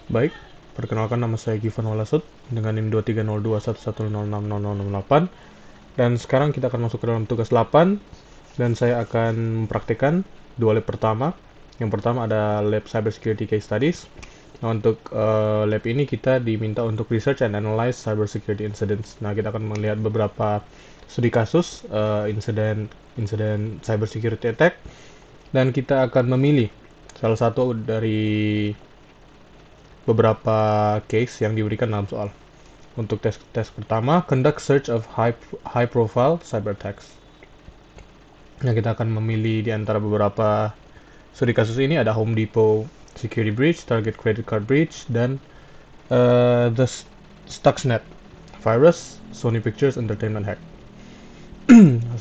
Baik, perkenalkan nama saya Givan Walasud dengan NIM 230211060068 dan sekarang kita akan masuk ke dalam tugas 8 dan saya akan mempraktikkan dua lab pertama. Yang pertama ada lab Cybersecurity Case Studies. Nah, untuk lab ini kita diminta untuk research and analyze cybersecurity incidents. Nah, kita akan melihat beberapa studi kasus insiden cybersecurity attack dan kita akan memilih salah satu dari beberapa case yang diberikan dalam soal. Untuk tes pertama, conduct search of high profile cyber attacks. Nah, kita akan memilih di antara beberapa studi kasus ini ada Home Depot security breach, Target credit card breach, dan the Stuxnet virus, Sony Pictures Entertainment hack.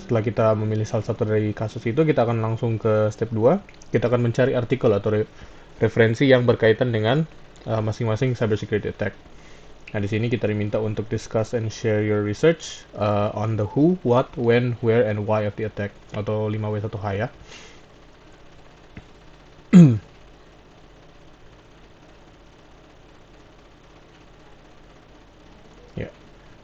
Setelah kita memilih salah satu dari kasus itu, kita akan langsung ke step 2. Kita akan mencari artikel atau referensi yang berkaitan dengan masing-masing cybersecurity attack. Nah, di sini kita diminta untuk discuss and share your research on the who, what, when, where, and why of the attack, atau 5W1H ya. Ya.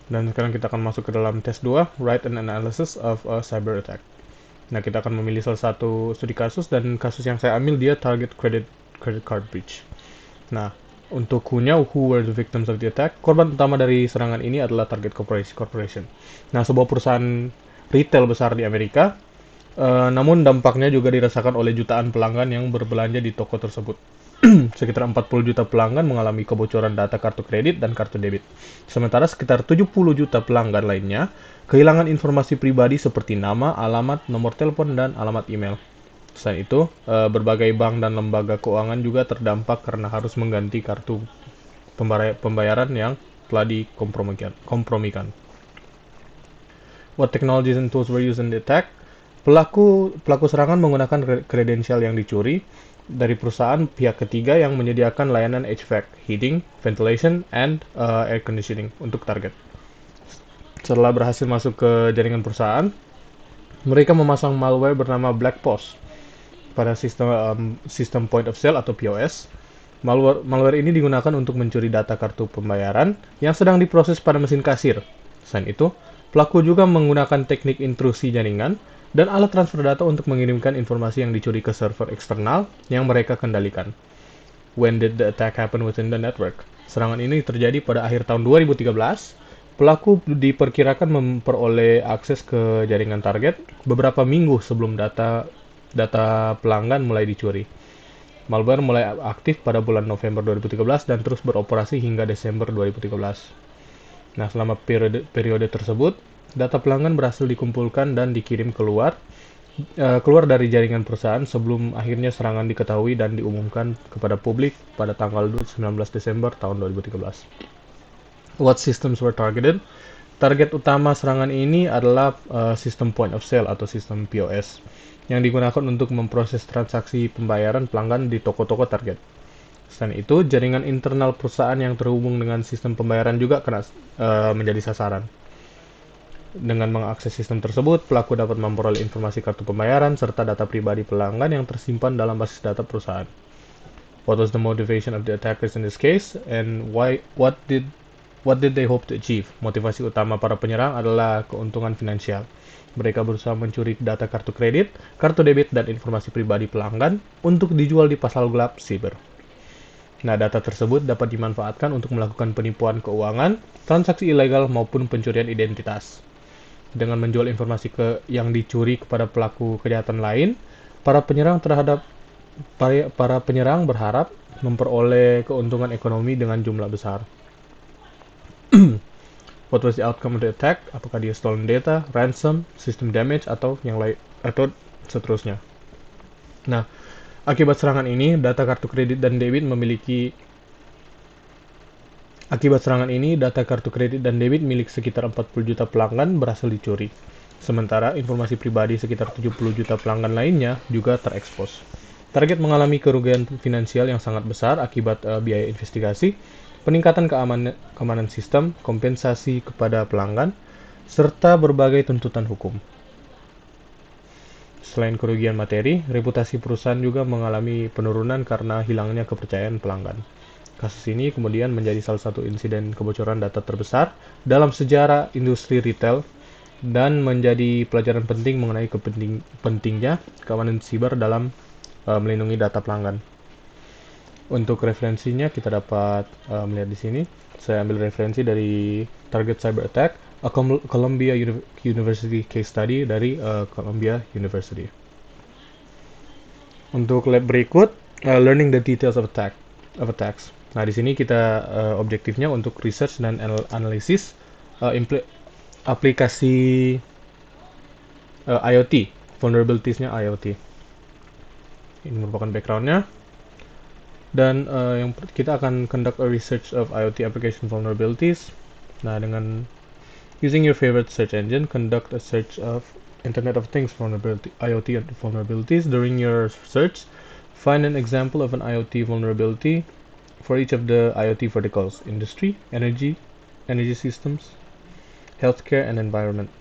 Dan sekarang kita akan masuk ke dalam tes 2, write an analysis of a cyber attack. Nah, kita akan memilih salah satu studi kasus, dan kasus yang saya ambil dia target credit card breach. Nah, untuk who were the victims of the attack, korban utama dari serangan ini adalah Target Corporation. Nah, sebuah perusahaan retail besar di Amerika, namun dampaknya juga dirasakan oleh jutaan pelanggan yang berbelanja di toko tersebut. Sekitar 40 juta pelanggan mengalami kebocoran data kartu kredit dan kartu debit. Sementara sekitar 70 juta pelanggan lainnya kehilangan informasi pribadi seperti nama, alamat, nomor telepon, dan alamat email. Selain itu, berbagai bank dan lembaga keuangan juga terdampak karena harus mengganti kartu pembayaran yang telah dikompromikan. What technologies and tools were used in the attack? Pelaku serangan menggunakan kredensial yang dicuri dari perusahaan pihak ketiga yang menyediakan layanan HVAC, heating, ventilation, and air conditioning untuk target. Setelah berhasil masuk ke jaringan perusahaan, mereka memasang malware bernama Black Box pada sistem point of sale atau POS. Malware ini digunakan untuk mencuri data kartu pembayaran yang sedang diproses pada mesin kasir. Selain itu, pelaku juga menggunakan teknik intrusi jaringan dan alat transfer data untuk mengirimkan informasi yang dicuri ke server eksternal yang mereka kendalikan. When did the attack happen within the network? Serangan ini terjadi pada akhir tahun 2013. Pelaku diperkirakan memperoleh akses ke jaringan target beberapa minggu sebelum data pelanggan mulai dicuri. Malware mulai aktif pada bulan November 2013 dan terus beroperasi hingga Desember 2013. Nah, selama periode tersebut, data pelanggan berhasil dikumpulkan dan dikirim keluar dari jaringan perusahaan sebelum akhirnya serangan diketahui dan diumumkan kepada publik pada tanggal 19 Desember tahun 2013. What systems were targeted? Target utama serangan ini adalah sistem point of sale atau sistem POS yang digunakan untuk memproses transaksi pembayaran pelanggan di toko-toko target. Selain itu, jaringan internal perusahaan yang terhubung dengan sistem pembayaran juga menjadi sasaran. Dengan mengakses sistem tersebut, pelaku dapat memperoleh informasi kartu pembayaran serta data pribadi pelanggan yang tersimpan dalam basis data perusahaan. What was the motivation of the attackers in this case, and what did they hope to achieve? Motivasi utama para penyerang adalah keuntungan finansial. Mereka berusaha mencuri data kartu kredit, kartu debit, dan informasi pribadi pelanggan untuk dijual di pasar gelap siber. Nah, data tersebut dapat dimanfaatkan untuk melakukan penipuan keuangan, transaksi ilegal, maupun pencurian identitas. Dengan menjual informasi yang dicuri kepada pelaku kejahatan lain, para penyerang berharap memperoleh keuntungan ekonomi dengan jumlah besar. What was the outcome of the attack? Apakah dia stolen data, ransom, system damage, atau yang lain, atau seterusnya. Nah, akibat serangan ini, data kartu kredit dan debit milik sekitar 40 juta pelanggan berhasil dicuri. Sementara informasi pribadi sekitar 70 juta pelanggan lainnya juga terekspos. Target mengalami kerugian finansial yang sangat besar akibat biaya investigasi, peningkatan keamanan sistem, kompensasi kepada pelanggan, serta berbagai tuntutan hukum. Selain kerugian materi, reputasi perusahaan juga mengalami penurunan karena hilangnya kepercayaan pelanggan. Kasus ini kemudian menjadi salah satu insiden kebocoran data terbesar dalam sejarah industri retail dan menjadi pelajaran penting mengenai pentingnya keamanan siber dalam melindungi data pelanggan. Untuk referensinya kita dapat melihat di sini. Saya ambil referensi dari Target Cyber Attack, a Columbia University case study dari Columbia University. Untuk lab berikut, learning the details of attacks. Nah, di sini kita objektifnya untuk research dan analisis aplikasi IoT, vulnerabilities-nya IoT. Ini merupakan background-nya. Dan kita akan conduct a research of IoT application vulnerabilities. Nah, dengan using your favorite search engine, conduct a search of Internet of Things IoT vulnerabilities. During your search, find an example of an IoT vulnerability for each of the IoT verticals: industry, energy systems, healthcare, and environment.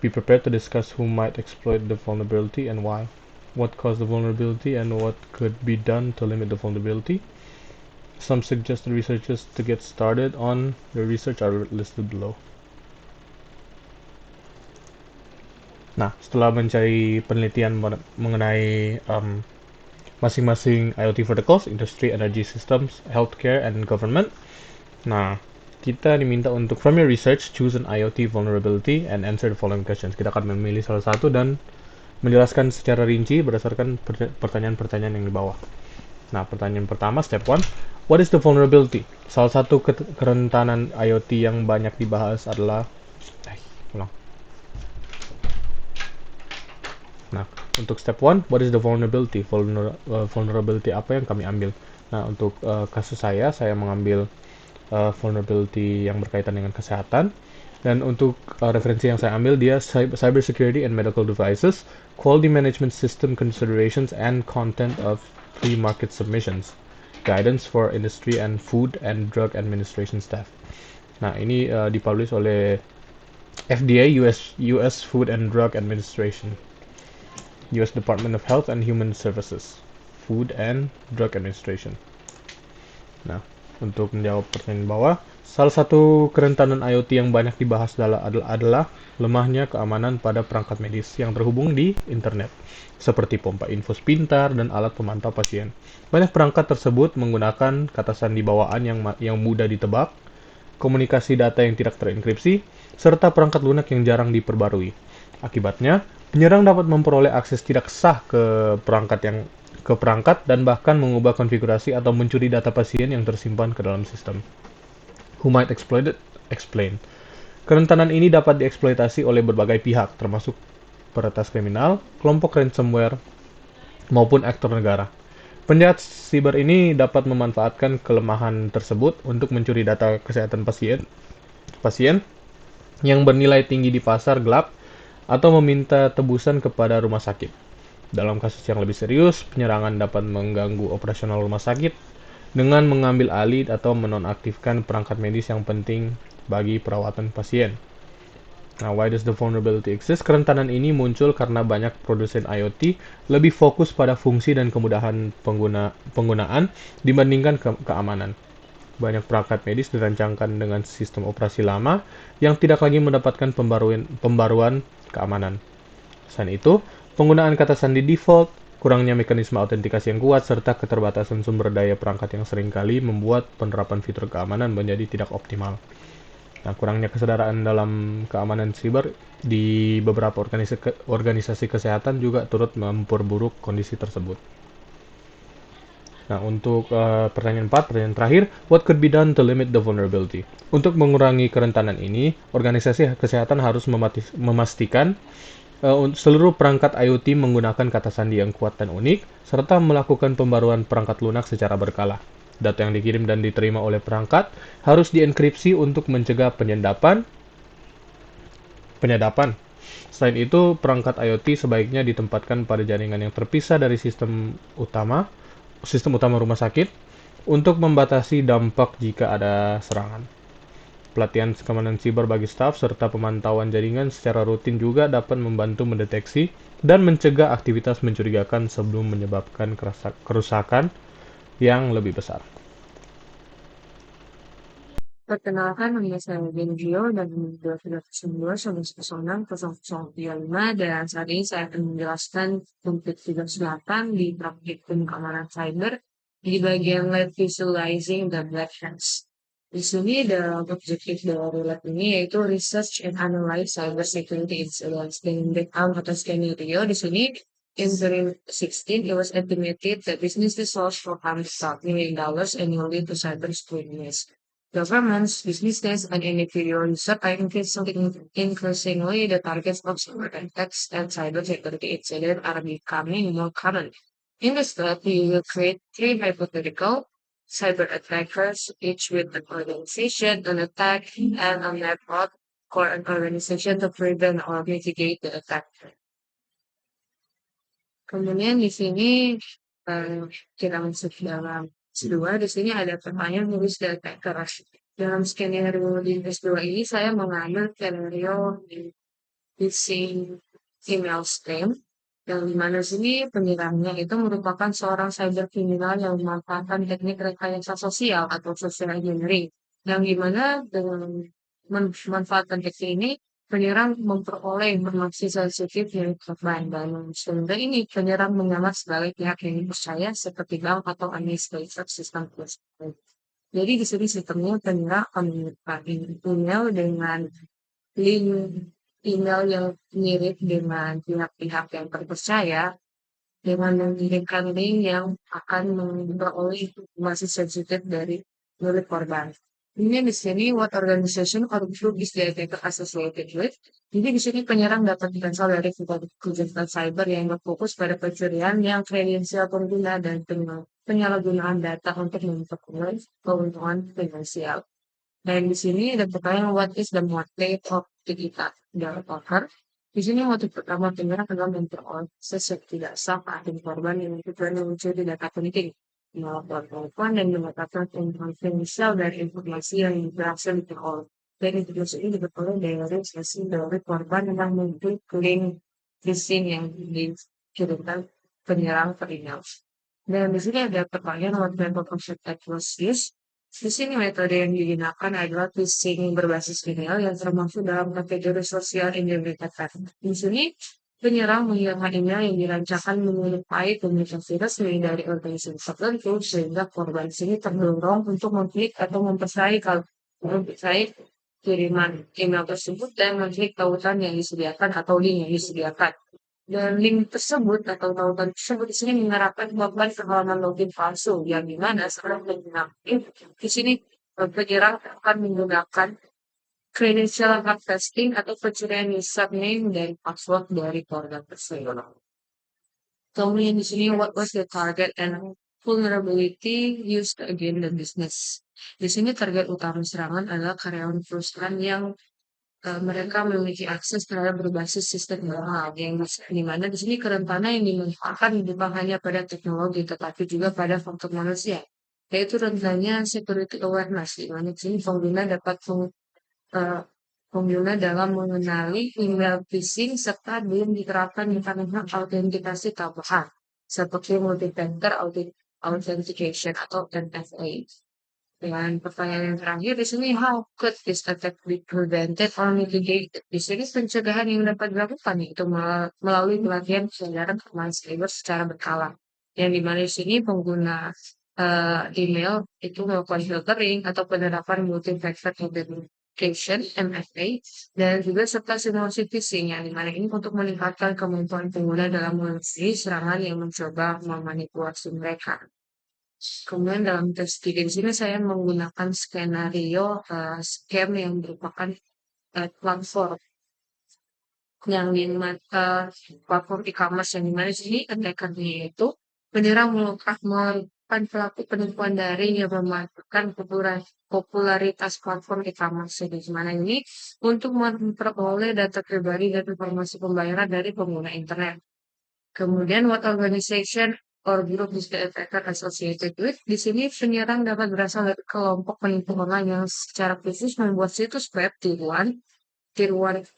Be prepared to discuss who might exploit the vulnerability and why. What caused the vulnerability and what could be done to limit the vulnerability. Some suggested researchers to get started on the research are listed below. Nah, setelah mencari penelitian mengenai masing-masing IoT verticals, industry, energy systems, healthcare, and government. Nah, kita diminta untuk from your research, choose an IoT vulnerability and answer the following questions. Kita akan memilih salah satu dan menjelaskan secara rinci berdasarkan pertanyaan-pertanyaan yang di bawah. Nah, pertanyaan pertama, step 1. What is the vulnerability? Salah satu kerentanan IoT yang banyak dibahas adalah Nah, untuk step 1, what is the vulnerability? Vulnerability apa yang kami ambil? Nah, untuk kasus saya mengambil vulnerability yang berkaitan dengan kesehatan. Dan untuk referensi yang saya ambil, dia cyber security and medical devices, quality management system considerations, and content of pre-market submissions, guidance for industry and food and drug administration staff. Nah, ini dipublish oleh FDA, US Food and Drug Administration, US Department of Health and Human Services, Food and Drug Administration. Nah, untuk menjawab pertanyaan bawah, salah satu kerentanan IoT yang banyak dibahas adalah lemahnya keamanan pada perangkat medis yang terhubung di internet, seperti pompa infus pintar dan alat pemantau pasien. Banyak perangkat tersebut menggunakan kata sandi bawaan yang mudah ditebak, komunikasi data yang tidak terenkripsi, serta perangkat lunak yang jarang diperbarui. Akibatnya, penyerang dapat memperoleh akses tidak sah ke perangkat dan bahkan mengubah konfigurasi atau mencuri data pasien yang tersimpan ke dalam sistem. Who might exploit it? Explain. Kerentanan ini dapat dieksploitasi oleh berbagai pihak, termasuk peretas kriminal, kelompok ransomware, maupun aktor negara. Penjahat siber ini dapat memanfaatkan kelemahan tersebut untuk mencuri data kesehatan pasien yang bernilai tinggi di pasar gelap atau meminta tebusan kepada rumah sakit. Dalam kasus yang lebih serius, penyerangan dapat mengganggu operasional rumah sakit dengan mengambil alih atau menonaktifkan perangkat medis yang penting bagi perawatan pasien. Nah, why does the vulnerability exist? Kerentanan ini muncul karena banyak produsen IoT lebih fokus pada fungsi dan kemudahan penggunaan dibandingkan keamanan. Banyak perangkat medis dirancangkan dengan sistem operasi lama yang tidak lagi mendapatkan pembaruan keamanan. Selain itu, penggunaan kata sandi default, kurangnya mekanisme autentikasi yang kuat, serta keterbatasan sumber daya perangkat yang seringkali membuat penerapan fitur keamanan menjadi tidak optimal. Nah, kurangnya kesadaran dalam keamanan siber di beberapa organisasi kesehatan juga turut memperburuk kondisi tersebut. Nah, untuk pertanyaan terakhir, what could be done to limit the vulnerability? Untuk mengurangi kerentanan ini, organisasi kesehatan harus memastikan seluruh perangkat IoT menggunakan kata sandi yang kuat dan unik, serta melakukan pembaruan perangkat lunak secara berkala. Data yang dikirim dan diterima oleh perangkat harus dienkripsi untuk mencegah penyadapan. Selain itu, perangkat IoT sebaiknya ditempatkan pada jaringan yang terpisah dari sistem utama rumah sakit untuk membatasi dampak jika ada serangan. Pelatihan keamanan siber bagi staf serta pemantauan jaringan secara rutin juga dapat membantu mendeteksi dan mencegah aktivitas mencurigakan sebelum menyebabkan kerusakan yang lebih besar. Perkenalkan, nama saya Benjio dan nomor 209-110-005 dan saat ini saya akan menjelaskan tentang tugas 8 di praktikum keamanan cyber di bagian lab visualizing the black hands. Di sini ada objektif dari lab ini yaitu research and analyze cyber security incidents dan breakdown atau skenario. Di sini in 2016 it was estimated that businesses lost $400 million annually to cyber screenings. Governments, businesses, and individual users are increasingly the targets of cyber attacks and cybersecurity incidents are becoming more common. In this step, we will create three hypothetical cyber attackers, each with an organization, an attack, and a network for an organization to prevent or mitigate the attack. Kemudian di sini kita masuk dalam S2. Di sini ada pertanyaan nulis data attackers. Dalam skenario di S2 ini saya mengambil skenario di phishing email scam yang dimana sini penyerangnya itu merupakan seorang cyber kriminal yang memanfaatkan teknik rekayasa sosial atau social engineering yang dimana dengan memanfaatkan teknik ini penyerang memperoleh informasi sensitif dari korban dan sehingga ini penyerang menyamar sebagai pihak yang dipercaya seperti bank atau administrator sistem tersebut. Jadi di sini sistemnya penyerang akan mengirimkan email dengan link email yang mirip dengan pihak-pihak yang terpercaya dengan mengirimkan link yang akan memperoleh informasi sensitif dari milik korban. Ini di sini what organization or group is the attacker associated with. Jadi di sini penyerang dapat berasal dari kejahatan cyber yang berfokus pada pencurian yang kredensial pengguna dan penyalahgunaan data untuk memperoleh keuntungan finansial. Dan di sini ada pertanyaan what is the motive of the attacker? Di sini motif pertama penyerang adalah memperoleh yang tidak sah akun korban yang tujuannya mencuri data penting, melakukan telepon dan mendapatkan keuntungan finansial dari informasi yang berhasil diperoleh. Dan informasi ini diperoleh dari sesi dari korban yang mengikut link phishing yang dikirimkan penyerang ke email. Dan di sini ada pertanyaan what method of attack was used. Di sini metode yang digunakan adalah phishing berbasis email yang termasuk dalam kategori sosial engineering attack. Di sini penyerang menggunakan email yang dirancangkan menyerupai komunikasi resmi dari organisasi tertentu sehingga korban di sini terdorong untuk mengklik atau mempercayai kiriman email tersebut dan mengklik tautan yang disediakan atau link yang disediakan. Dan link tersebut atau tautan tersebut di sini menerapkan korban ke halaman login palsu yang dimana seorang penyerang di sini penyerang akan menggunakan credential hard testing atau pencurian username dan password dari korban tersebut. Kemudian di sini what was the target and vulnerability used against the business. Di sini target utama serangan adalah karyawan perusahaan yang mereka memiliki akses terhadap berbasis sistem internal yang di mana di sini kerentanan yang dimanfaatkan bukan hanya pada teknologi tetapi juga pada faktor manusia, yaitu rentannya security awareness di mana di sini pengguna dalam mengenali email phishing serta belum diterapkan mekanisme autentikasi tambahan seperti multi-factor authentication atau MFA. Dan pertanyaan yang terakhir di sini, how could this attack be prevented or mitigated? Di sini pencegahan yang dapat dilakukan itu melalui pelatihan kesadaran keamanan cyber secara berkala. Yang dimana di sini pengguna email itu melakukan filtering atau penerapan multi-factor authentication (MFA) dan juga serta simulasi phishing yang dimana ini untuk meningkatkan kemampuan pengguna dalam mengatasi serangan yang mencoba memanipulasi mereka. Kemudian dalam tes 3 di sini saya menggunakan skenario scam yang merupakan platform yang platform e-commerce yang dimana di sini attackernya itu penyerang merupakan pelaku penipuan daring yang memanfaatkan popularitas platform e-commerce di mana ini untuk memperoleh data pribadi dan informasi pembayaran dari pengguna internet. Kemudian what organization or group is the attacker associated with? Di sini penyerang dapat berasal dari kelompok penipu online yang secara khusus membuat situs web tier 1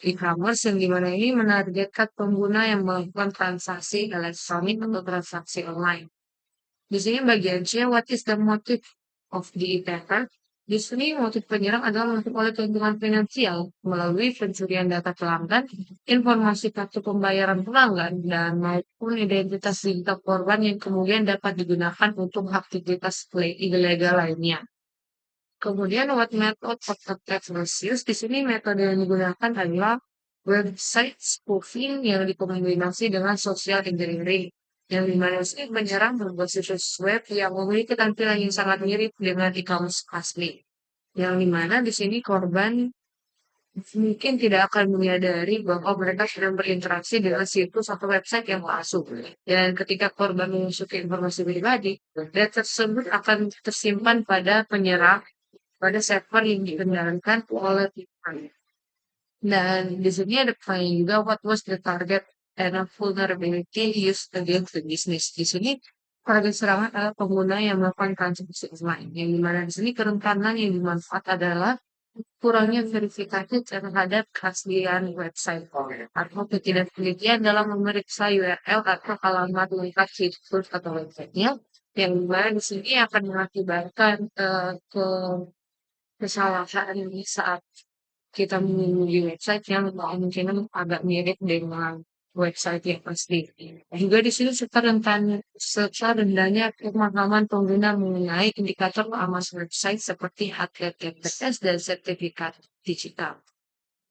e-commerce yang dimana ini menargetkan pengguna yang melakukan transaksi elektronik atau transaksi online. Di sini bagian C, what is the motive of the attacker? Di sini motif penyerang adalah memperoleh keuntungan finansial melalui pencurian data pelanggan, informasi kartu pembayaran pelanggan, dan maupun identitas digital korban yang kemudian dapat digunakan untuk aktivitas ilegal lainnya. Kemudian what method of attack was used? Di sini metode yang digunakan adalah website spoofing yang dikombinasi dengan social engineering. Yang dimana sih menyerang berbagai situs web yang memiliki tampilan yang sangat mirip dengan e-commerce asli. Yang dimana di sini korban mungkin tidak akan menyadari bahwa mereka sedang berinteraksi dengan situs atau website yang palsu. Dan ketika korban memasuki informasi pribadi, data tersebut akan tersimpan pada penyerang pada server yang dikendalikan oleh Titan. Dan di sini ada pertanyaan juga, what was the target and a vulnerability used against the business? Di sini target serangan adalah pengguna yang melakukan transaksi online. Yang dimana di sini kerentanan yang dimanfaat adalah kurangnya verifikasi terhadap keaslian website atau ketidaktelitian dalam memeriksa URL atau alamat lengkap situs atau websitenya. Yang dimana di sini akan mengakibatkan kesalahan ini saat kita mengunjungi website yang kemungkinan agak mirip dengan website yang asli. Juga di sini serta rendahnya pemahaman pengguna mengenai indikator keamanan website seperti HTTPS dan sertifikat digital.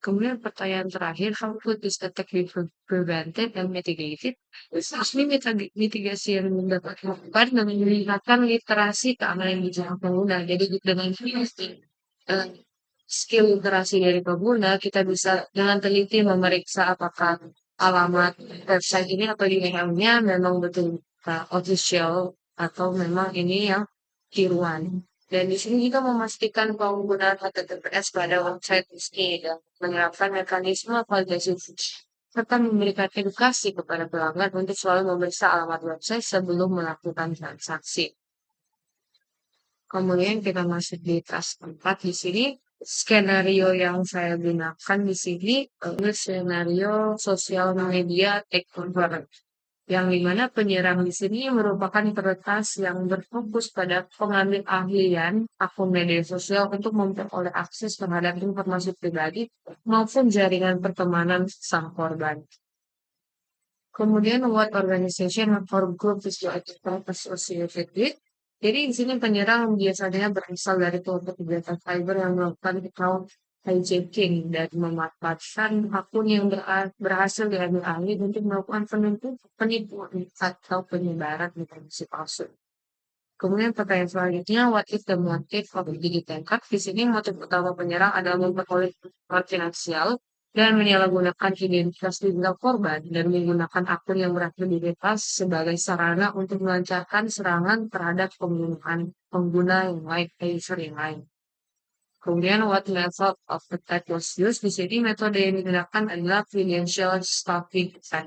Kemudian pertanyaan terakhir, how could this attack be prevented and mitigated? Ini mitigasi yang dapat dilakukan dengan meningkatkan literasi keamanan digital pengguna. Jadi dengan skill literasi dari pengguna, kita bisa dengan teliti memeriksa apakah alamat website ini atau URL-nya memang betul official atau memang ini yang tiruan. Dan di sini juga memastikan penggunaan HTTPS pada website resmi dan menerapkan mekanisme validasi serta memberikan edukasi kepada pelanggan untuk selalu memeriksa alamat website sebelum melakukan transaksi. Kemudian kita masuk di task 4 di sini. Skenario yang saya gunakan di sini adalah skenario sosial media takeover. Yang dimana penyerang di sini merupakan peretas yang berfokus pada pengambil ahlian akun media sosial untuk memperoleh akses terhadap informasi pribadi maupun jaringan pertemanan sang korban. Kemudian what organization or group is associated with? Jadi di sini penyerang biasanya berasal dari kelompok kegiatan cyber yang melakukan account hijacking dan memanfaatkan akun yang berhasil diambil alih untuk melakukan penipuan atau penyebaran informasi palsu. Kemudian pertanyaan selanjutnya, what is the motive of digital hack? Di sini motif utama penyerang adalah memperoleh finansial dan menyalahgunakan identitas digital korban dan menggunakan akun yang beraktivitas sebagai sarana untuk melancarkan serangan terhadap pengguna yang lain, user yang lain. Kemudian what method of attack was used? Di sini metode yang digunakan adalah financial stuffing attack.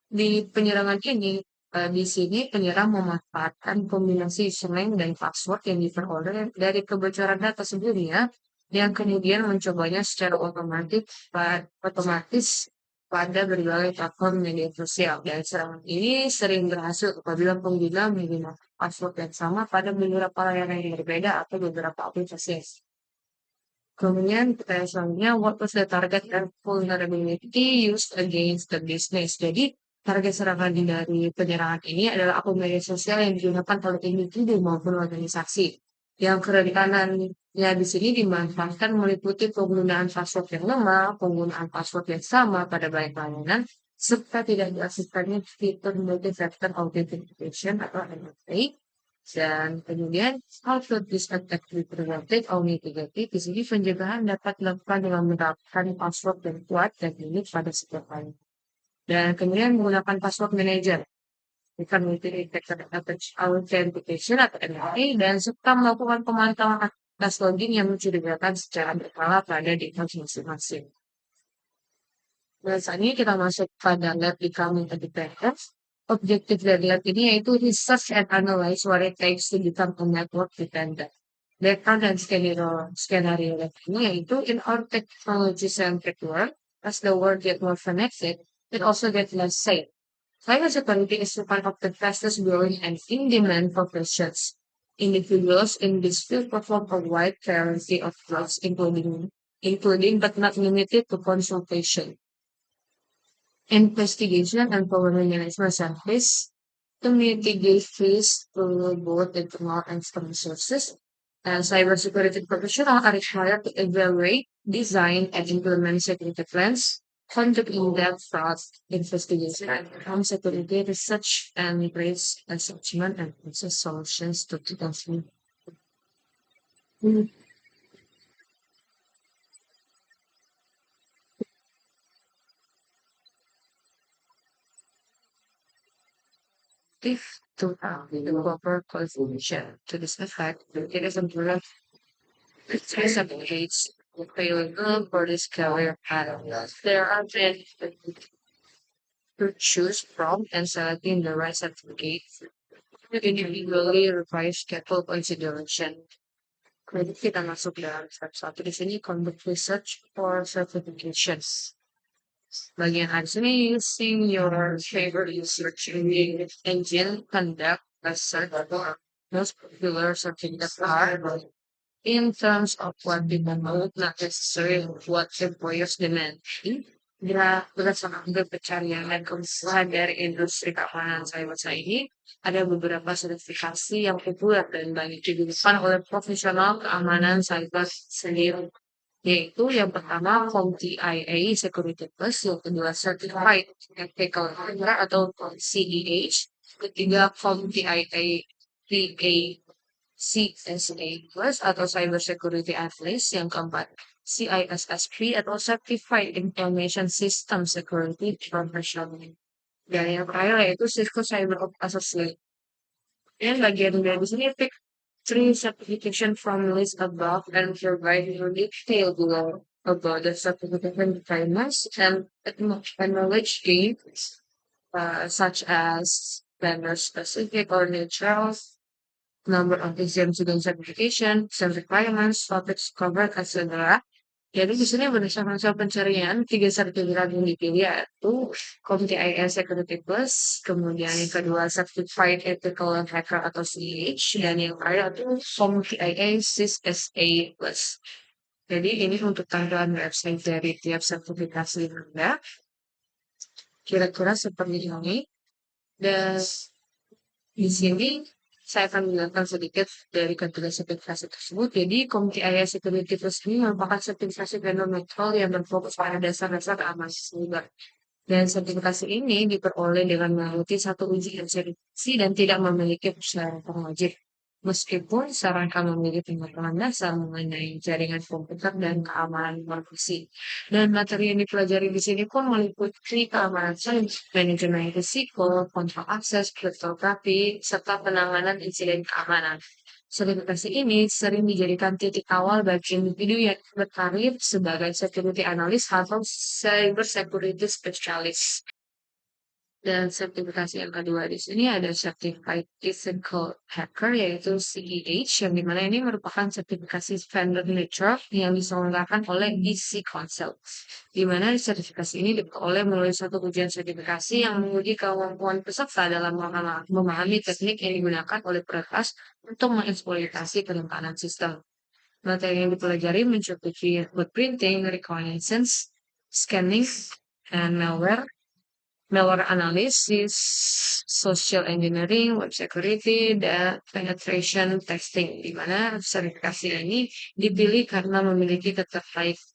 Di penyerangan ini, di sini penyerang memanfaatkan kombinasi username dan password yang diperoleh dari kebocoran data sebelumnya yang kemudian mencobanya secara otomatis pada berbagai platform media sosial. Dan serangan ini sering berhasil apabila pengguna menggunakan password yang sama pada beberapa layanan yang berbeda atau beberapa aplikasi. Kemudian pertanyaan selanjutnya, what was the target and vulnerability used against the business? Jadi target serangan dari penyerangan ini adalah akun media sosial yang digunakan oleh individu maupun organisasi. Yang kerentanannya di sini dimanfaatkan meliputi penggunaan password yang lemah, penggunaan password yang sama pada banyak layanan, serta tidak diasiskannya fitur multi-factor authentication atau MFA. Dan kemudian how should this attack be prevented or mitigated? Di sini pencegahan dapat dilakukan dengan menerapkan password yang kuat dan unik pada setiap layanan. Dan kemudian menggunakan password manager, bukan multi-factor authentication atau MFA, dan serta melakukan pemantauan atas login yang mencurigakan secara berkala pada device masing-masing. Nah, saat ini kita masuk pada lab becoming independent. Objektif dari lab ini yaitu research and analyze what it takes to become a network dependent. Background dan skenario lab ini yaitu in our technology-centric world, as the world get more connected, it also get less safe. Cybersecurity is one of the fastest growing and in-demand professions. individuals in this field perform a wide variety of jobs, including but not limited to consultation, investigation, and problem management service to mitigate risk to both internal and external sources. And cybersecurity professionals are required to evaluate, design, and implement security plans, conduct in-depth fraud investigation, and perform security research and risk assessment and process solutions to conflict. If to have the proper qualification to this effect, it is important to certificates available for this career path. There are many to choose from, and selecting the right certificate individually requires careful consideration. Jadi kita masuk dalam step satu di sini conduct research for certifications. Bagian A di sini using your favorite research engine conduct a search for most popular certificates are in terms of what people know, not necessarily what employers demand. Berdasarkan pencarian dan kebutuhan dari industri keamanan cyber ini, ada beberapa sertifikasi yang populer dan banyak digunakan oleh profesional keamanan cyber sendiri. Yaitu yang pertama CompTIA Security Plus, yang kedua Certified Ethical Hacker atau CEH, ketiga CompTIA CSA Plus atau Cyber Security Analyst, yang keempat CISSP atau Certified Information System Security Professional. Dan yang terakhir yaitu Cisco Cyber Associate. Dan bagian dari sini pick 3 certification from list above and provide more detail below about the certification requirements and knowledge gains, such as vendor specific or neutral, number of exams and certification, some requirements, topics covered, etc. Jadi di sini berdasarkan hasil pencarian, 3 sertifikat yang dipilih yaitu CompTIA Security Plus, kemudian yang kedua Certified Ethical Hacker atau CEH, dan yang terakhir itu CompTIA CISSA Plus. Jadi ini untuk tampilan website dari tiap sertifikasi Anda. Kira-kira seperti ini. Dan di sini saya akan menjelaskan sedikit dari ketiga sertifikasi tersebut. Jadi, CompTIA Security Plus ini merupakan sertifikasi vendor netral yang berfokus pada dasar-dasar keamanan cyber. Dan sertifikasi ini diperoleh dengan mengikuti satu ujian sertifikasi dan tidak memiliki persyaratan wajib. Meskipun sarankan memiliki pengetahuan dasar mengenai jaringan komputer dan keamanan informasi. Dan materi yang dipelajari di sini pun meliputi keamanan cyber, manajemen risiko, kontrol akses, kriptografi, serta penanganan insiden keamanan. Sertifikasi ini sering dijadikan titik awal bagi individu yang berkarir sebagai security analyst atau cyber security specialist. Dan sertifikasi yang kedua di sini ada Certified Ethical Hacker yaitu CEH, yang dimana ini merupakan sertifikasi vendor neutral yang diselenggarakan oleh EC Council. Di mana sertifikasi ini diperoleh melalui satu ujian sertifikasi yang menguji kemampuan peserta dalam memahami teknik yang digunakan oleh peretas untuk mengeksploitasi kerentanan sistem. Materi yang dipelajari mencakupi blueprinting, reconnaissance, scanning, and malware analysis, social engineering, web security, dan penetration testing, di mana sertifikasi ini dipilih karena memiliki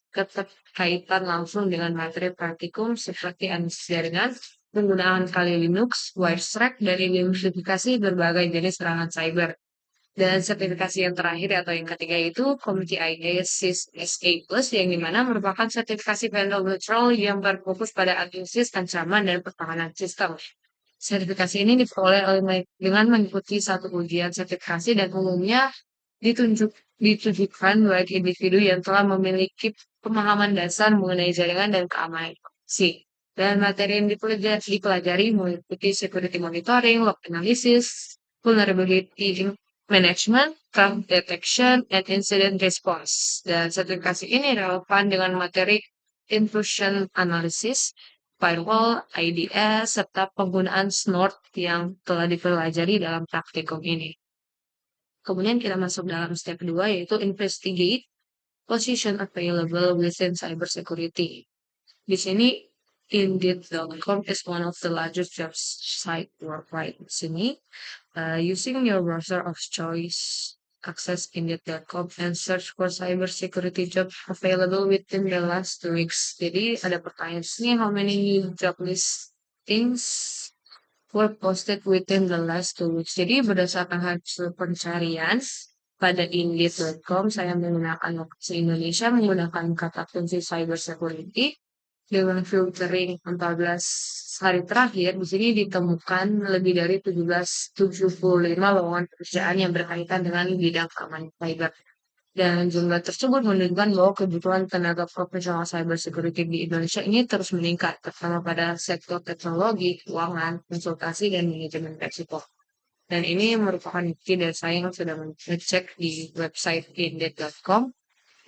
keterkaitan langsung dengan materi praktikum seperti analisis jaringan, penggunaan Kali Linux, Wireshark, dan identifikasi berbagai jenis serangan cyber. Dan sertifikasi yang terakhir atau yang ketiga itu CompTIA CISSA Plus, yang dimana merupakan sertifikasi vendor neutral yang berfokus pada analisis, ancaman, dan pertahanan sistem. Sertifikasi ini diperoleh dengan mengikuti satu ujian sertifikasi dan umumnya ditujukan bagi individu yang telah memiliki pemahaman dasar mengenai jaringan dan keamanan informasi. Dan materi yang dipelajari meliputi security monitoring, log analysis, vulnerability management, threat detection, and incident response. Dan sertifikasi ini relevan dengan materi intrusion analysis, firewall, IDS, serta penggunaan snort yang telah dipelajari dalam praktikum ini. Kemudian kita masuk dalam step 2 yaitu investigate position available within cybersecurity. Di sini Indeed.com is one of the largest job site worldwide. Di sini, using your browser of choice, access Indeed.com and search for cybersecurity job available within the last 2 weeks. Jadi ada pertanyaan di sini, how many job listings were posted within the last 2 weeks. Jadi berdasarkan hasil pencarian pada Indeed.com, saya menggunakan lokasi Indonesia menggunakan kata kunci cybersecurity dengan filtering 14 hari terakhir. Di sini ditemukan lebih dari 1775 lowongan pekerjaan yang berkaitan dengan bidang keamanan cyber. Dan jumlah tersebut menunjukkan bahwa kebutuhan tenaga profesional cybersecurity di Indonesia ini terus meningkat, terutama pada sektor teknologi, keuangan, konsultasi, dan manajemen risiko. Dan ini merupakan bukti dari saya yang sudah mengecek di website indeed.com.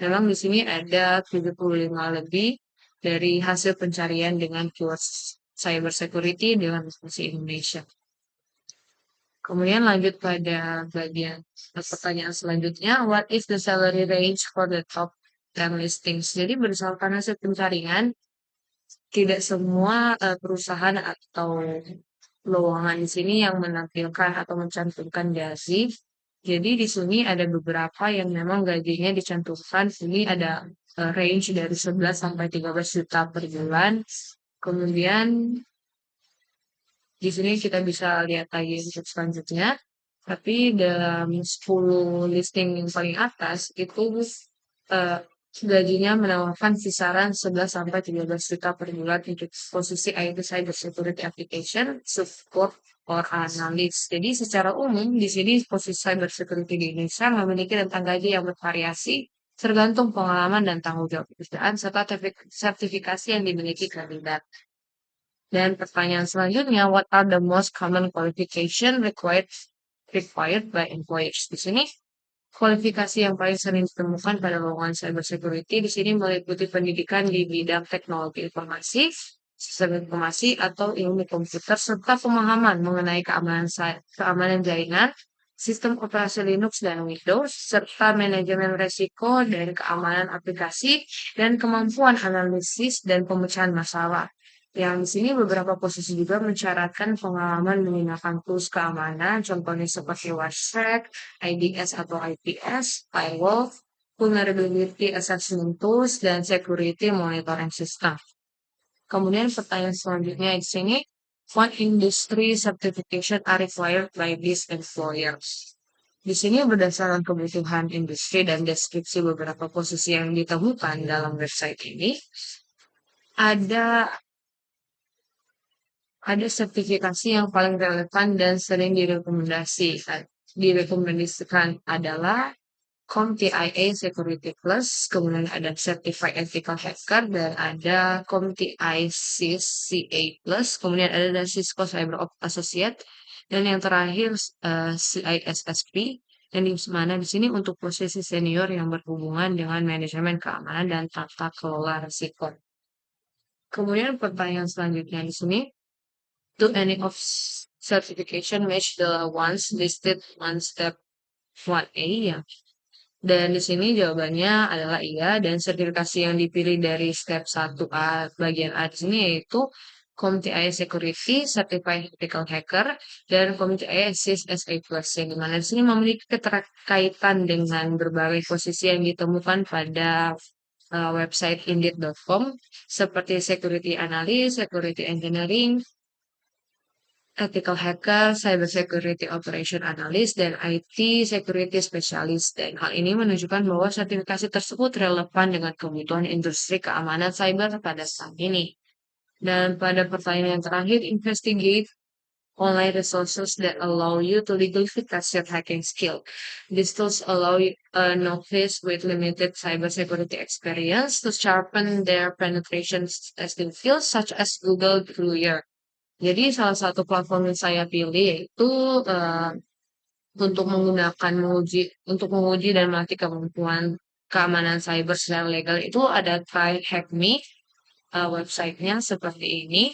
Memang di sini ada 75 lebih dari hasil pencarian dengan keyword cybersecurity dengan bahasa Indonesia. Kemudian lanjut pada bagian pertanyaan selanjutnya, what is the salary range for the top 10 listings? Jadi berdasarkan hasil pencarian, tidak semua perusahaan atau lowongan di sini yang menampilkan atau mencantumkan gaji. Jadi di sini ada beberapa yang memang gajinya dicantumkan. Ini ada range dari 11 sampai 13 juta per bulan. Kemudian di sini kita bisa lihat lagi untuk selanjutnya. Tapi dalam 10 listing yang paling atas itu gajinya menawarkan kisaran 11 sampai 13 juta per bulan untuk posisi IT cyber security application support or analyst. Jadi secara umum di sini posisi cyber security di Indonesia memiliki rentang gaji yang bervariasi tergantung pengalaman dan tanggung jawab pekerjaan serta sertifikasi yang dimiliki kandidat. Dan pertanyaan selanjutnya, what are the most common qualification required by employers? Di sini kualifikasi yang paling sering ditemukan pada lowongan cybersecurity di sini meliputi pendidikan di bidang teknologi informasi, sistem informasi atau ilmu komputer serta pemahaman mengenai keamanan jaringan, sistem operasi Linux dan Windows, serta manajemen resiko dan keamanan aplikasi dan kemampuan analisis dan pemecahan masalah. Yang di sini beberapa posisi juga mensyaratkan pengalaman menggunakan tools keamanan, contohnya seperti WatchSec, IDS atau IPS, firewall, vulnerability assessment tools, dan security monitoring system. Kemudian pertanyaan selanjutnya di sini, what industry certification are required by these employers? Di sini berdasarkan kebutuhan industri dan deskripsi beberapa posisi yang ditemukan dalam website ini, ada sertifikasi yang paling relevan dan sering direkomendasikan adalah CompTIA Security Plus, kemudian ada Certified Ethical Hacker, dan ada CompTIA CA Plus, kemudian ada Cisco Cyber Associate, dan yang terakhir CISSP, dan di mana di sini untuk posisi senior yang berhubungan dengan manajemen keamanan dan tata kelola risiko. Kemudian pertanyaan selanjutnya di sini, do any of certification match the ones listed on step 1A? Ya. Dan di sini jawabannya adalah iya, dan sertifikasi yang dipilih dari step 1A bagian A di sini yaitu CompTIA Security, Certified Ethical Hacker, dan CompTIA CISSA Plus, yang dimana di sini memiliki keterkaitan dengan berbagai posisi yang ditemukan pada website Indeed.com seperti Security Analyst, Security Engineering, Ethical Hacker, Cyber Security Operation Analyst, dan IT Security Specialist. Dan hal ini menunjukkan bahwa sertifikasi tersebut relevan dengan kebutuhan industri keamanan cyber pada saat ini. Dan pada pertanyaan yang terakhir, investigate online resources that allow you to legally test your hacking skill. These tools allow a novice with limited cybersecurity experience to sharpen their penetration testing skills, such as Google Clear. Jadi salah satu platform yang saya pilih yaitu untuk menguji dan melatih kemampuan keamanan cyber secara legal itu ada TryHackMe, websitenya seperti ini.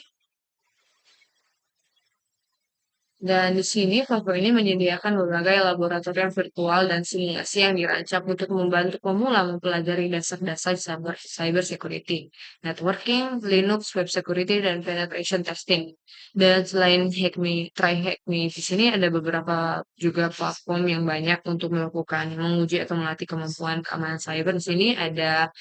Dan di sini platform ini menyediakan berbagai laboratorium virtual dan simulasi yang dirancang untuk membantu pemula mempelajari dasar-dasar cyber security, networking, Linux, web security, dan penetration testing. Dan selain Try Hack Me, di sini ada beberapa juga platform yang banyak untuk melakukan menguji atau melatih kemampuan keamanan cyber. Di sini ada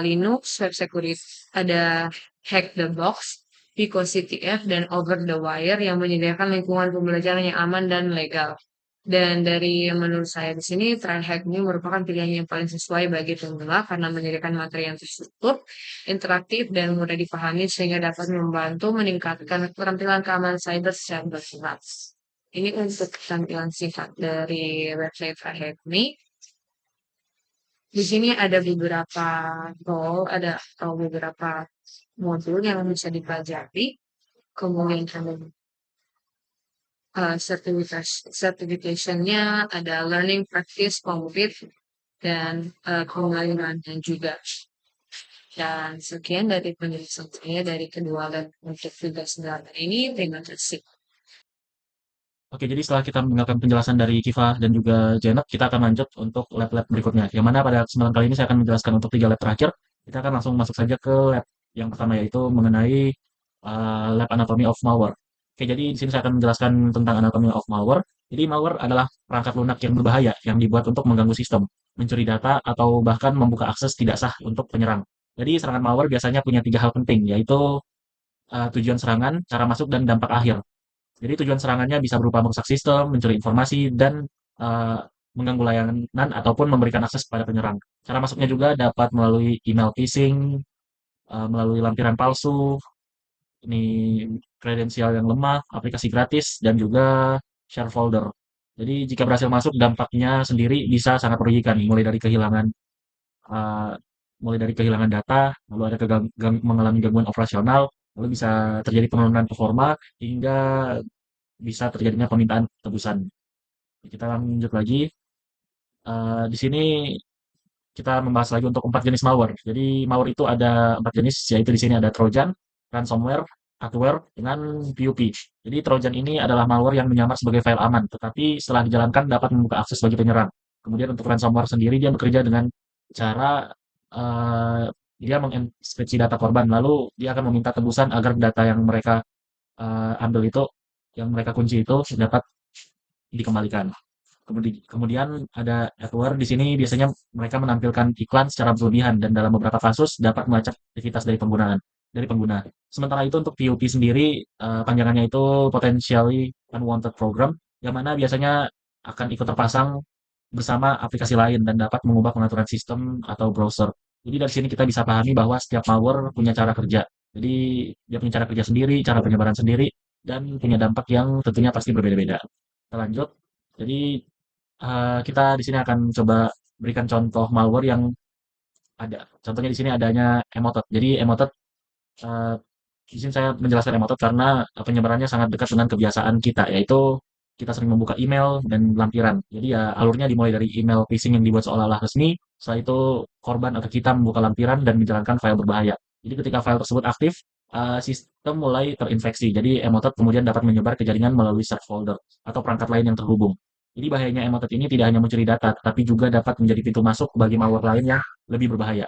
Linux, Web Security, ada Hack the Box, Pico CTF, dan Over the Wire yang menyediakan lingkungan pembelajaran yang aman dan legal. Dan dari menurut saya di sini, Try Hack ini merupakan pilihan yang paling sesuai bagi pemula karena menyediakan materi yang terstruktur, interaktif, dan mudah dipahami sehingga dapat membantu meningkatkan keterampilan keamanan cyber secara bersifat. Ini untuk tampilan singkat dari website Try Hack Me. Di sini ada beberapa beberapa modul yang bisa dipelajari, kemudian ada certification-nya, ada learning practice complete, dan pengalamannya juga. Dan sekian dari penjelasan saya dari kedua lab untuk tugas belajar ini. Terima kasih. Oke, jadi setelah kita mendengarkan penjelasan dari Kiva dan juga Janet, kita akan lanjut untuk lab-lab berikutnya. Yang mana pada kesempatan kali ini saya akan menjelaskan untuk 3 lab terakhir. Kita akan langsung masuk saja ke lab yang pertama, yaitu mengenai lab anatomy of malware. Oke, jadi di sini saya akan menjelaskan tentang anatomy of malware. Jadi malware adalah perangkat lunak yang berbahaya yang dibuat untuk mengganggu sistem, mencuri data, atau bahkan membuka akses tidak sah untuk penyerang. Jadi serangan malware biasanya punya 3 hal penting, yaitu tujuan serangan, cara masuk, dan dampak akhir. Jadi tujuan serangannya bisa berupa merusak sistem, mencuri informasi, dan eh, mengganggu layanan ataupun memberikan akses kepada penyerang. Cara masuknya juga dapat melalui email phishing, melalui lampiran palsu, ini kredensial yang lemah, aplikasi gratis, dan juga share folder. Jadi jika berhasil masuk, dampaknya sendiri bisa sangat merugikan, eh, mulai dari kehilangan data, lalu ada mengalami gangguan operasional, lalu bisa terjadi penurunan performa, hingga bisa terjadinya permintaan tebusan. Kita lanjut lagi. Di sini kita membahas lagi untuk 4 jenis malware. Jadi malware itu ada 4 jenis, yaitu di sini ada Trojan, ransomware, adware, dengan PUP. Jadi Trojan ini adalah malware yang menyamar sebagai file aman, tetapi setelah dijalankan dapat membuka akses bagi penyerang. Kemudian untuk ransomware sendiri dia bekerja dengan cara eh, dia mengenkripsi data korban, lalu dia akan meminta tebusan agar data yang mereka ambil itu, yang mereka kunci itu dapat dikembalikan. Kemudian ada adware di sini biasanya mereka menampilkan iklan secara berlebihan dan dalam beberapa kasus dapat melacak aktivitas dari pengguna. Sementara itu untuk PUP sendiri panjangannya itu potentially unwanted program yang mana biasanya akan ikut terpasang bersama aplikasi lain dan dapat mengubah pengaturan sistem atau browser. Jadi dari sini kita bisa pahami bahwa setiap malware punya cara kerja. Jadi dia punya cara kerja sendiri, cara penyebaran sendiri, dan punya dampak yang tentunya pasti berbeda-beda. Kita lanjut. Jadi kita di sini akan coba berikan contoh malware yang ada. Contohnya di sini adanya Emotet. Jadi Emotet, eh, di sini saya menjelaskan Emotet karena penyebarannya sangat dekat dengan kebiasaan kita, yaitu kita sering membuka email dan lampiran. Jadi ya alurnya dimulai dari email phishing yang dibuat seolah-olah resmi. Setelah itu korban atau kita membuka lampiran dan menjalankan file berbahaya. Jadi ketika file tersebut aktif, sistem mulai terinfeksi. Jadi Emotet kemudian dapat menyebar ke jaringan melalui search folder atau perangkat lain yang terhubung. Jadi bahayanya Emotet ini tidak hanya mencuri data, tetapi juga dapat menjadi pintu masuk bagi malware lain yang lebih berbahaya.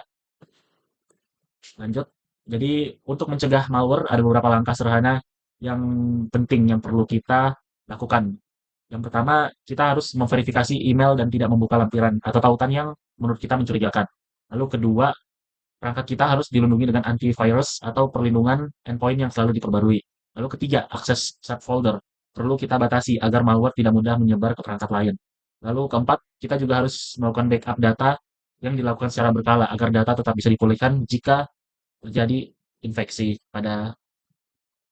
Lanjut. Jadi untuk mencegah malware ada beberapa langkah sederhana yang penting yang perlu kita lakukan. Yang pertama, kita harus memverifikasi email dan tidak membuka lampiran atau tautan yang menurut kita mencurigakan. Lalu kedua, perangkat kita harus dilindungi dengan antivirus atau perlindungan endpoint yang selalu diperbarui. Lalu ketiga, akses subfolder perlu kita batasi agar malware tidak mudah menyebar ke perangkat lain. Lalu keempat, kita juga harus melakukan backup data yang dilakukan secara berkala agar data tetap bisa dipulihkan jika terjadi infeksi pada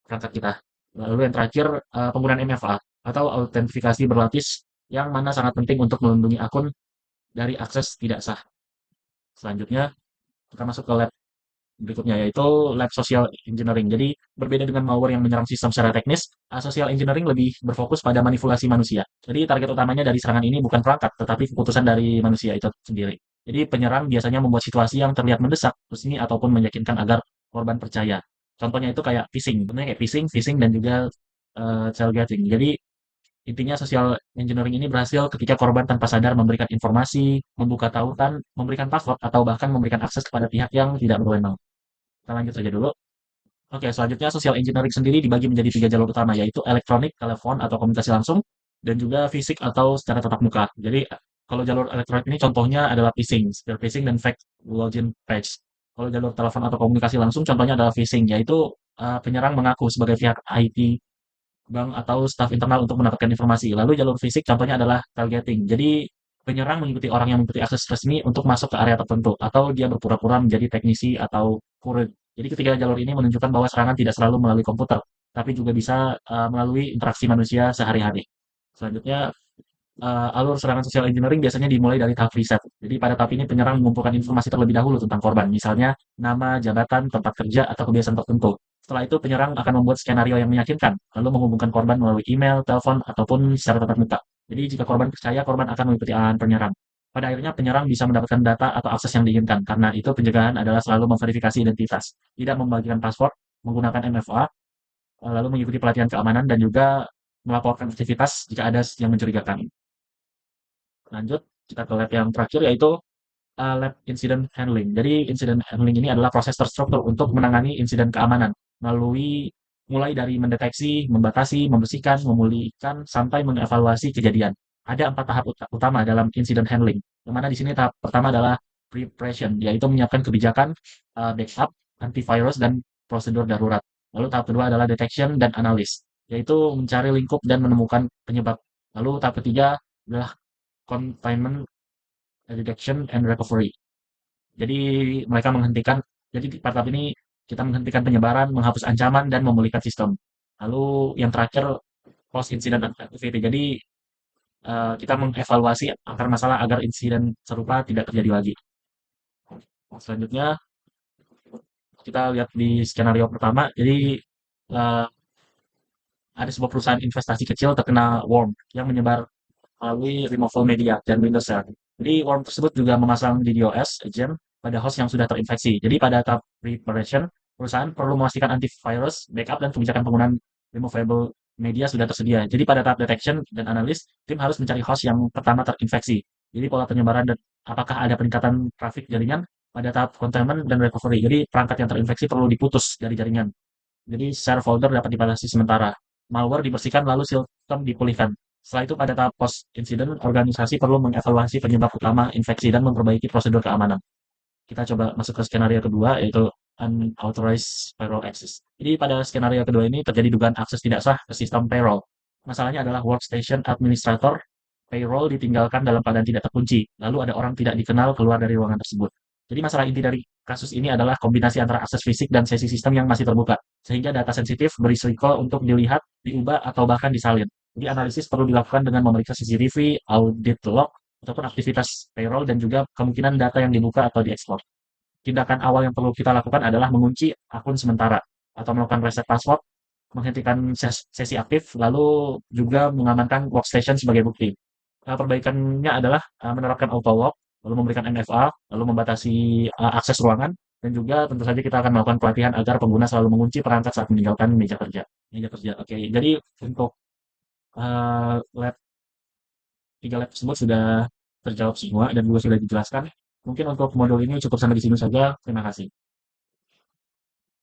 perangkat kita. Lalu yang terakhir, penggunaan MFA atau autentifikasi berlapis yang mana sangat penting untuk melindungi akun dari akses tidak sah. Selanjutnya, kita masuk ke lab berikutnya, yaitu lab social engineering. Jadi berbeda dengan malware yang menyerang sistem secara teknis, social engineering lebih berfokus pada manipulasi manusia. Jadi target utamanya dari serangan ini bukan perangkat, tetapi keputusan dari manusia itu sendiri. Jadi penyerang biasanya membuat situasi yang terlihat mendesak, resmi, ataupun meyakinkan agar korban percaya. Contohnya itu kayak phishing. Contohnya kayak phishing, dan juga tailgating. Jadi intinya social engineering ini berhasil ketika korban tanpa sadar memberikan informasi, membuka tautan, memberikan password, atau bahkan memberikan akses kepada pihak yang tidak berwenang. Kita lanjut saja dulu. Oke, selanjutnya social engineering sendiri dibagi menjadi 3 jalur utama, yaitu elektronik, telepon, atau komunikasi langsung, dan juga fisik atau secara tatap muka. Jadi, kalau jalur elektronik ini contohnya adalah phishing, spear phishing, dan fake login page. Kalau jalur telepon atau komunikasi langsung contohnya adalah phishing, yaitu penyerang mengaku sebagai pihak IT, bank, atau staf internal untuk mendapatkan informasi. Lalu jalur fisik contohnya adalah targeting. Jadi, penyerang mengikuti orang yang mengikuti akses resmi untuk masuk ke area tertentu, atau dia berpura-pura menjadi teknisi atau kurir. Jadi ketiga jalur ini menunjukkan bahwa serangan tidak selalu melalui komputer, tapi juga bisa melalui interaksi manusia sehari-hari. Selanjutnya, alur serangan social engineering biasanya dimulai dari tahap riset. Jadi pada tahap ini penyerang mengumpulkan informasi terlebih dahulu tentang korban, misalnya nama, jabatan, tempat kerja, atau kebiasaan tertentu. Setelah itu penyerang akan membuat skenario yang meyakinkan, lalu menghubungkan korban melalui email, telepon, ataupun secara tatap muka. Jadi jika korban percaya, korban akan mengikuti arahan penyerang. Pada akhirnya penyerang bisa mendapatkan data atau akses yang diinginkan. Karena itu pencegahan adalah selalu memverifikasi identitas, tidak membagikan password, menggunakan MFA, lalu mengikuti pelatihan keamanan, dan juga melaporkan aktivitas jika ada yang mencurigakan. Lanjut, kita ke lab yang terakhir, yaitu lab incident handling. Jadi incident handling ini adalah proses terstruktur untuk menangani insiden keamanan melalui mulai dari mendeteksi, membatasi, membersihkan, memulihkan, sampai mengevaluasi kejadian. Ada 4 tahap utama dalam incident handling, yang mana di sini tahap pertama adalah preparation, yaitu menyiapkan kebijakan, backup, antivirus, dan prosedur darurat. Lalu tahap kedua adalah detection dan analis, yaitu mencari lingkup dan menemukan penyebab. Lalu tahap ketiga adalah containment, detection, and recovery. Jadi mereka menghentikan, jadi pada tahap ini kita menghentikan penyebaran, menghapus ancaman, dan memulihkan sistem. Lalu yang terakhir post incident activity. Jadi kita mengevaluasi akar masalah agar insiden serupa tidak terjadi lagi. Selanjutnya kita lihat di skenario pertama. Jadi ada sebuah perusahaan investasi kecil terkena worm yang menyebar melalui removal media dan Windows Share. Jadi worm tersebut juga memasang DDoS agent pada host yang sudah terinfeksi. Jadi pada tahap preparation, perusahaan perlu memastikan antivirus, backup, dan kebijakan penggunaan removable media sudah tersedia. Jadi pada tahap detection dan analis, tim harus mencari host yang pertama terinfeksi. Jadi pola penyebaran dan apakah ada peningkatan traffic jaringan pada tahap containment dan recovery. Jadi perangkat yang terinfeksi perlu diputus dari jaringan. Jadi share folder dapat dibatasi sementara. Malware dibersihkan lalu sistem dipulihkan. Setelah itu pada tahap post incident, organisasi perlu mengevaluasi penyebab utama infeksi dan memperbaiki prosedur keamanan. Kita coba masuk ke skenario kedua, yaitu unauthorized payroll access. Jadi pada skenario kedua ini terjadi dugaan akses tidak sah ke sistem payroll. Masalahnya adalah workstation administrator payroll ditinggalkan dalam keadaan tidak terkunci. Lalu ada orang tidak dikenal keluar dari ruangan tersebut. Jadi masalah inti dari kasus ini adalah kombinasi antara akses fisik dan sesi sistem yang masih terbuka, sehingga data sensitif berisiko untuk dilihat, diubah, atau bahkan disalin. Jadi analisis perlu dilakukan dengan memeriksa CCTV, audit log, ataupun aktivitas payroll, dan juga kemungkinan data yang dibuka atau diekspor. Tindakan awal yang perlu kita lakukan adalah mengunci akun sementara, atau melakukan reset password, menghentikan sesi aktif, lalu juga mengamankan workstation sebagai bukti. Perbaikannya adalah menerapkan auto lock, lalu memberikan MFA, lalu membatasi akses ruangan, dan juga tentu saja kita akan melakukan pelatihan agar pengguna selalu mengunci perangkat saat meninggalkan meja kerja. Meja kerja. Oke, jadi untuk lab 3 lab tersebut sudah terjawab semua dan juga sudah dijelaskan. Mungkin untuk modul ini cukup sampai di sini saja. Terima kasih.